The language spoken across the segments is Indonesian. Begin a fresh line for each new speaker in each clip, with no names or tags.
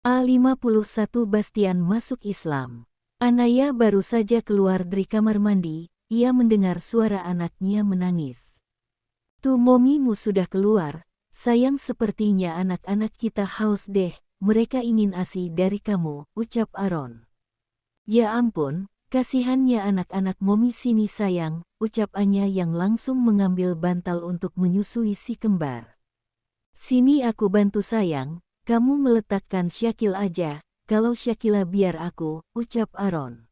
A51 Bastian masuk Islam. Anaya baru saja keluar dari kamar mandi, ia mendengar suara anaknya menangis. "Tuh momimu sudah keluar, sayang sepertinya anak-anak kita haus deh, mereka ingin ASI dari kamu," ucap Aaron. "Ya ampun, kasihannya anak-anak momi sini sayang," ucap Anya yang langsung mengambil bantal untuk menyusui si kembar. "Sini aku bantu sayang. Kamu meletakkan Syakil aja, kalau Syakila biar aku," ucap Aaron.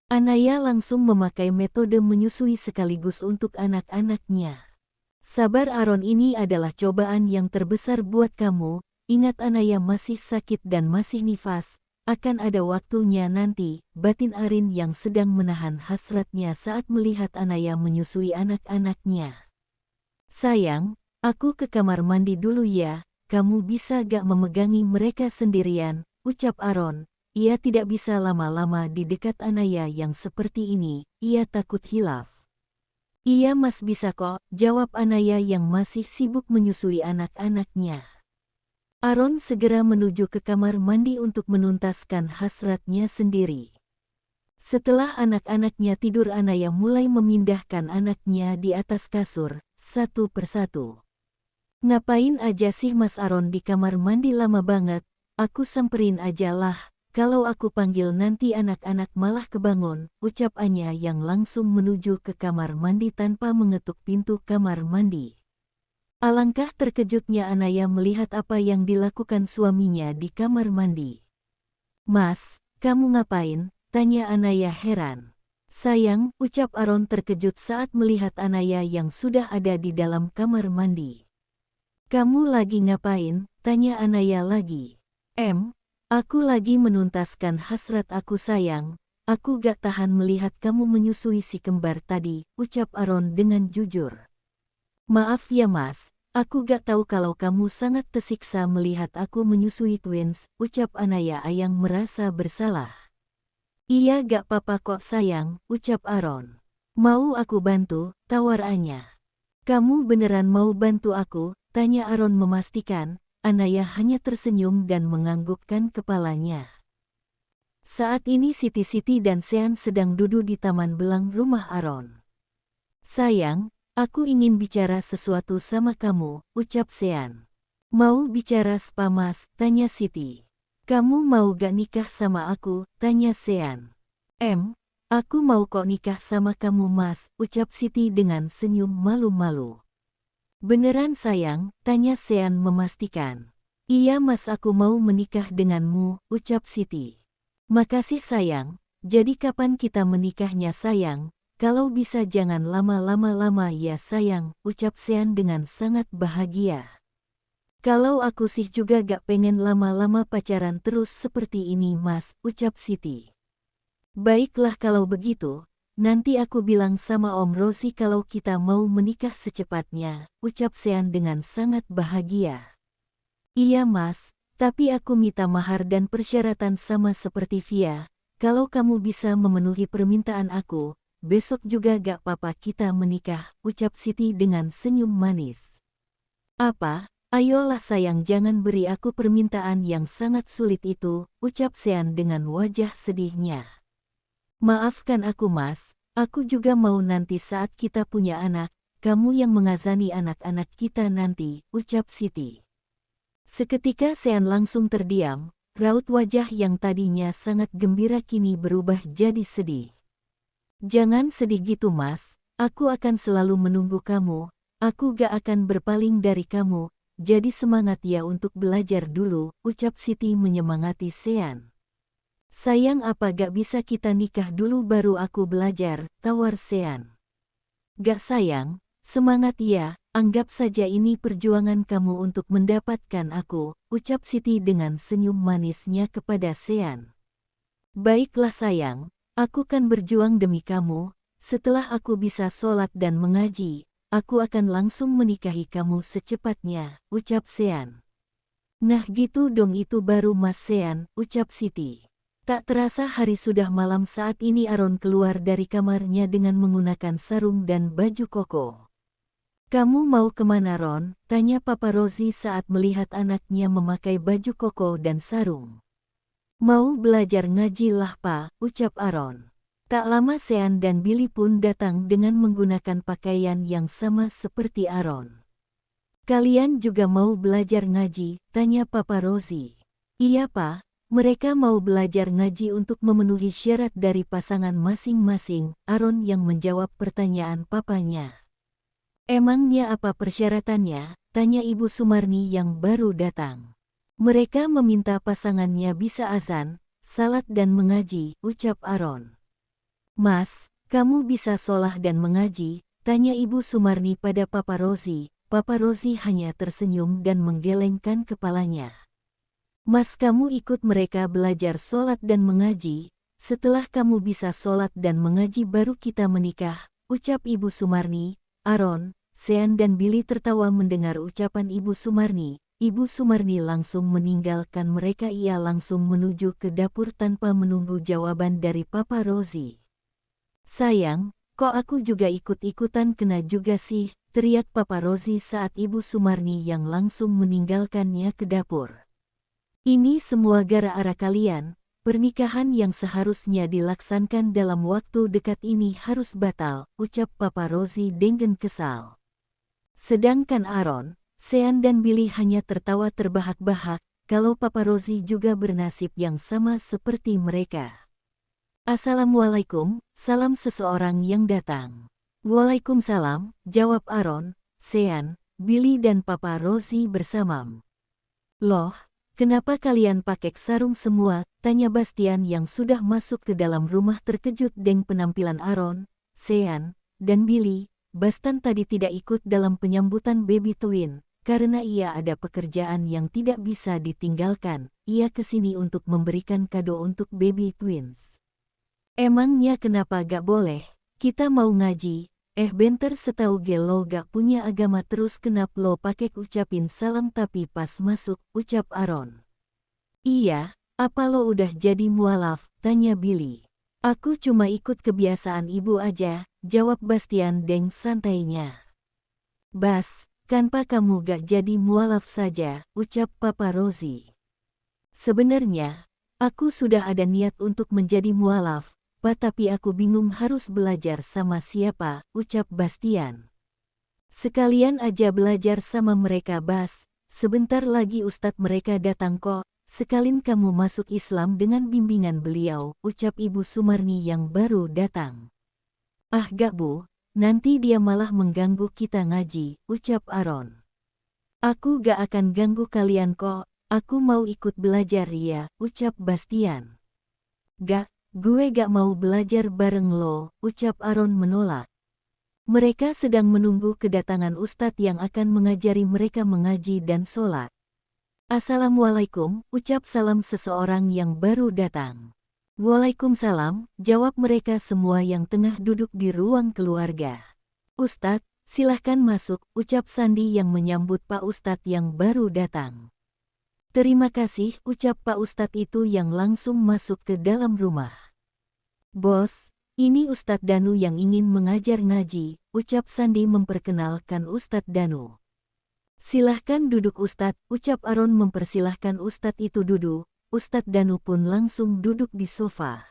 Anaya langsung memakai metode menyusui sekaligus untuk anak-anaknya. "Sabar Aaron, ini adalah cobaan yang terbesar buat kamu, ingat Anaya masih sakit dan masih nifas, akan ada waktunya nanti," batin Arin yang sedang menahan hasratnya saat melihat Anaya menyusui anak-anaknya. "Sayang, aku ke kamar mandi dulu ya. Kamu bisa gak memegangi mereka sendirian," ucap Aaron. Ia tidak bisa lama-lama di dekat Anaya yang seperti ini, ia takut hilaf. "Iya mas bisa kok," jawab Anaya yang masih sibuk menyusui anak-anaknya. Aaron segera menuju ke kamar mandi untuk menuntaskan hasratnya sendiri. Setelah anak-anaknya tidur, Anaya mulai memindahkan anaknya di atas kasur, satu persatu. "Ngapain aja sih Mas Aaron di kamar mandi lama banget? Aku samperin aja lah, kalau aku panggil nanti anak-anak malah kebangun," ucap Anya yang langsung menuju ke kamar mandi tanpa mengetuk pintu kamar mandi. Alangkah terkejutnya Anaya melihat apa yang dilakukan suaminya di kamar mandi. "Mas, kamu ngapain?" tanya Anaya heran. "Sayang," ucap Aaron terkejut saat melihat Anaya yang sudah ada di dalam kamar mandi. "Kamu lagi ngapain?" tanya Anaya lagi. Aku lagi menuntaskan hasrat aku sayang, aku gak tahan melihat kamu menyusui si kembar tadi," ucap Aaron dengan jujur. "Maaf ya mas, aku gak tahu kalau kamu sangat tersiksa melihat aku menyusui twins," ucap Anaya yang merasa bersalah. "Iya gak apa-apa kok sayang," ucap Aaron. "Mau aku bantu?" tawar Anya. "Kamu beneran mau bantu aku?" tanya Aaron memastikan. Anaya hanya tersenyum dan menganggukkan kepalanya. Saat ini Siti dan Sean sedang duduk di taman belang rumah Aaron. "Sayang, aku ingin bicara sesuatu sama kamu," ucap Sean. "Mau bicara apa mas?" tanya Siti. "Kamu mau gak nikah sama aku?" tanya Sean. Aku mau kok nikah sama kamu mas," ucap Siti dengan senyum malu-malu. "Beneran sayang?" tanya Sean memastikan. "Iya mas, aku mau menikah denganmu," ucap Siti. "Makasih sayang, jadi kapan kita menikahnya sayang? Kalau bisa jangan lama-lama ya sayang," ucap Sean dengan sangat bahagia. "Kalau aku sih juga gak pengen lama-lama pacaran terus seperti ini mas," ucap Siti. "Baiklah kalau begitu. Nanti aku bilang sama Om Rosi kalau kita mau menikah secepatnya," ucap Sean dengan sangat bahagia. "Iya mas, tapi aku minta mahar dan persyaratan sama seperti Via. Kalau kamu bisa memenuhi permintaan aku, besok juga gak apa-apa kita menikah," ucap Siti dengan senyum manis. "Apa? Ayolah sayang, jangan beri aku permintaan yang sangat sulit itu," ucap Sean dengan wajah sedihnya. "Maafkan aku mas, aku juga mau nanti saat kita punya anak, kamu yang mengazani anak-anak kita nanti," ucap Siti. Seketika Sean langsung terdiam, raut wajah yang tadinya sangat gembira kini berubah jadi sedih. "Jangan sedih gitu mas, aku akan selalu menunggu kamu, aku gak akan berpaling dari kamu, jadi semangat ya untuk belajar dulu," ucap Siti menyemangati Sean. "Sayang, apa gak bisa kita nikah dulu baru aku belajar?" tawar Sean. "Gak sayang, semangat ya, anggap saja ini perjuangan kamu untuk mendapatkan aku," ucap Siti dengan senyum manisnya kepada Sean. "Baiklah sayang, aku kan berjuang demi kamu, setelah aku bisa sholat dan mengaji, aku akan langsung menikahi kamu secepatnya," ucap Sean. "Nah gitu dong, itu baru mas Sean," ucap Siti. Tak terasa hari sudah malam saat ini Aaron keluar dari kamarnya dengan menggunakan sarung dan baju koko. Kamu mau kemana, Ron? Tanya Papa Rosie saat melihat anaknya memakai baju koko dan sarung. Mau belajar ngaji lah, Pak, ucap Aaron. Tak lama Sean dan Billy pun datang dengan menggunakan pakaian yang sama seperti Aaron. Kalian juga mau belajar ngaji? Tanya Papa Rosie. Iya, Pak. Mereka mau belajar ngaji untuk memenuhi syarat dari pasangan masing-masing, Aaron yang menjawab pertanyaan papanya. Emangnya apa persyaratannya? Tanya Ibu Sumarni yang baru datang. Mereka meminta pasangannya bisa azan, salat dan mengaji, ucap Aaron. Mas, kamu bisa sholah dan mengaji? Tanya Ibu Sumarni pada Papa Rosie. Papa Rosie hanya tersenyum dan menggelengkan kepalanya. Mas, kamu ikut mereka belajar sholat dan mengaji, setelah kamu bisa sholat dan mengaji baru kita menikah, ucap Ibu Sumarni. Aaron, Sean dan Billy tertawa mendengar ucapan Ibu Sumarni. Ibu Sumarni langsung meninggalkan mereka. Ia langsung menuju ke dapur tanpa menunggu jawaban dari Papa Rosie. Sayang, kok aku juga ikut-ikutan kena juga sih, teriak Papa Rosie saat Ibu Sumarni yang langsung meninggalkannya ke dapur. Ini semua gara-gara kalian, pernikahan yang seharusnya dilaksanakan dalam waktu dekat ini harus batal, ucap Papa Rosie dengan kesal. Sedangkan Aaron, Sean dan Billy hanya tertawa terbahak-bahak, kalau Papa Rosie juga bernasib yang sama seperti mereka. Assalamualaikum, salam seseorang yang datang. Waalaikumsalam, jawab Aaron, Sean, Billy dan Papa Rosie bersamam. Loh, kenapa kalian pakai sarung semua? Tanya Bastian yang sudah masuk ke dalam rumah terkejut dengan penampilan Aaron, Sean, dan Billy. Bastian tadi tidak ikut dalam penyambutan baby twin, karena ia ada pekerjaan yang tidak bisa ditinggalkan. Ia kesini untuk memberikan kado untuk baby twins. Emangnya kenapa gak boleh? Kita mau ngaji. Bentar, setahu lo gak punya agama terus kenapa lo pakai ucapin salam tapi pas masuk, ucap Aaron. Iya, apa lo udah jadi mualaf? Tanya Billy. Aku cuma ikut kebiasaan ibu aja, jawab Bastian dengan santainya. Bas, kenapa kamu gak jadi mualaf saja, ucap Papa Rosie. Sebenarnya, aku sudah ada niat untuk menjadi mualaf, Pak, tapi aku bingung harus belajar sama siapa, ucap Bastian. Sekalian aja belajar sama mereka, Bas. Sebentar lagi ustadz mereka datang kok. Sekalin kamu masuk Islam dengan bimbingan beliau, ucap Ibu Sumarni yang baru datang. Ah gak Bu, nanti dia malah mengganggu kita ngaji, ucap Aaron. Aku gak akan ganggu kalian kok, aku mau ikut belajar ya, ucap Bastian. Gak. Gue gak mau belajar bareng lo, ucap Aaron menolak. Mereka sedang menunggu kedatangan ustadz yang akan mengajari mereka mengaji dan sholat. Assalamualaikum, ucap salam seseorang yang baru datang. Waalaikumsalam, jawab mereka semua yang tengah duduk di ruang keluarga. Ustadz, silahkan masuk, ucap Sandi yang menyambut Pak Ustadz yang baru datang. Terima kasih, ucap Pak Ustadz itu yang langsung masuk ke dalam rumah. Bos, ini Ustadz Danu yang ingin mengajar ngaji, ucap Sandi memperkenalkan Ustadz Danu. Silahkan duduk Ustadz, ucap Aaron mempersilahkan Ustadz itu duduk. Ustadz Danu pun langsung duduk di sofa.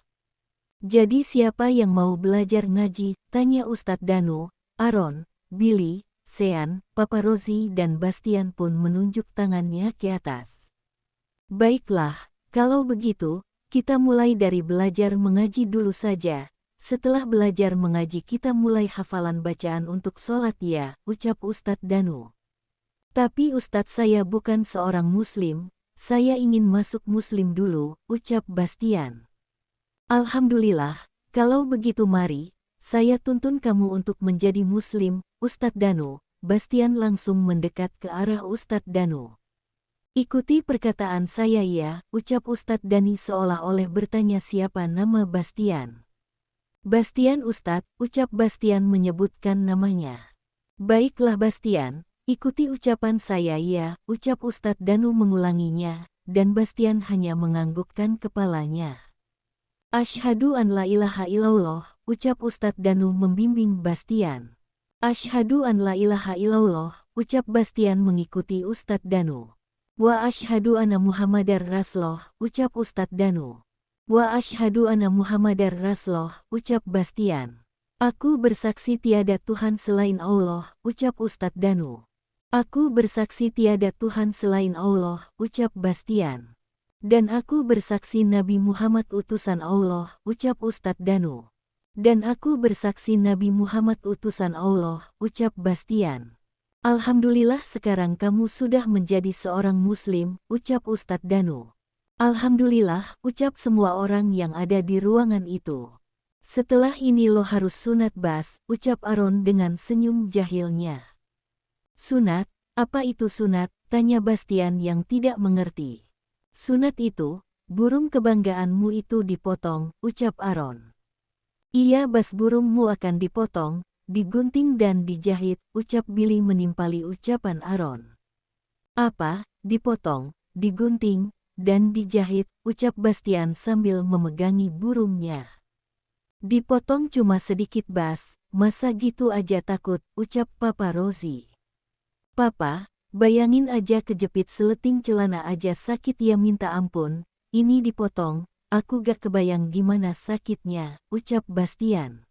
Jadi siapa yang mau belajar ngaji? Tanya Ustadz Danu. Aaron, Billy, Sean, Papa Rosie dan Bastian pun menunjuk tangannya ke atas. Baiklah, kalau begitu, kita mulai dari belajar mengaji dulu saja. Setelah belajar mengaji kita mulai hafalan bacaan untuk sholat ya, ucap Ustadz Danu. Tapi Ustadz saya bukan seorang muslim, saya ingin masuk muslim dulu, ucap Bastian. Alhamdulillah, kalau begitu mari, saya tuntun kamu untuk menjadi muslim, Ustadz Danu. Bastian langsung mendekat ke arah Ustadz Danu. Ikuti perkataan saya ya, ucap Ustadz Dani seolah-olah bertanya siapa nama Bastian. Bastian Ustadz, ucap Bastian menyebutkan namanya. Baiklah Bastian, ikuti ucapan saya ya, ucap Ustadz Danu mengulanginya, dan Bastian hanya menganggukkan kepalanya. Asyhadu an la ilaha illallah, ucap Ustadz Danu membimbing Bastian. Asyhadu an la ilaha illallah, ucap Bastian mengikuti Ustadz Danu. Wa asyhadu anna Muhammadar Rasulullah, ucap Ustadz Danu. Wa asyhadu anna Muhammadar Rasulullah, ucap Bastian. Aku bersaksi tiada Tuhan selain Allah, ucap Ustadz Danu. Aku bersaksi tiada Tuhan selain Allah, ucap Bastian. Dan aku bersaksi Nabi Muhammad utusan Allah, ucap Ustadz Danu. Dan aku bersaksi Nabi Muhammad utusan Allah, ucap Bastian. Alhamdulillah sekarang kamu sudah menjadi seorang muslim, ucap Ustadz Danu. Alhamdulillah, ucap semua orang yang ada di ruangan itu. Setelah ini lo harus sunat Bas, ucap Aron dengan senyum jahilnya. Sunat? Apa itu sunat? Tanya Bastian yang tidak mengerti. Sunat itu, burung kebanggaanmu itu dipotong, ucap Aron. Iya Bas, burungmu akan dipotong, digunting dan dijahit, ucap Billy menimpali ucapan Aron. Apa? Dipotong, digunting, dan dijahit, ucap Bastian sambil memegangi burungnya. Dipotong cuma sedikit Bas, masa gitu aja takut, ucap Papa Rosie. Papa, bayangin aja kejepit seleting celana aja sakit ya minta ampun, ini dipotong. Aku gak kebayang gimana sakitnya, ucap Bastian.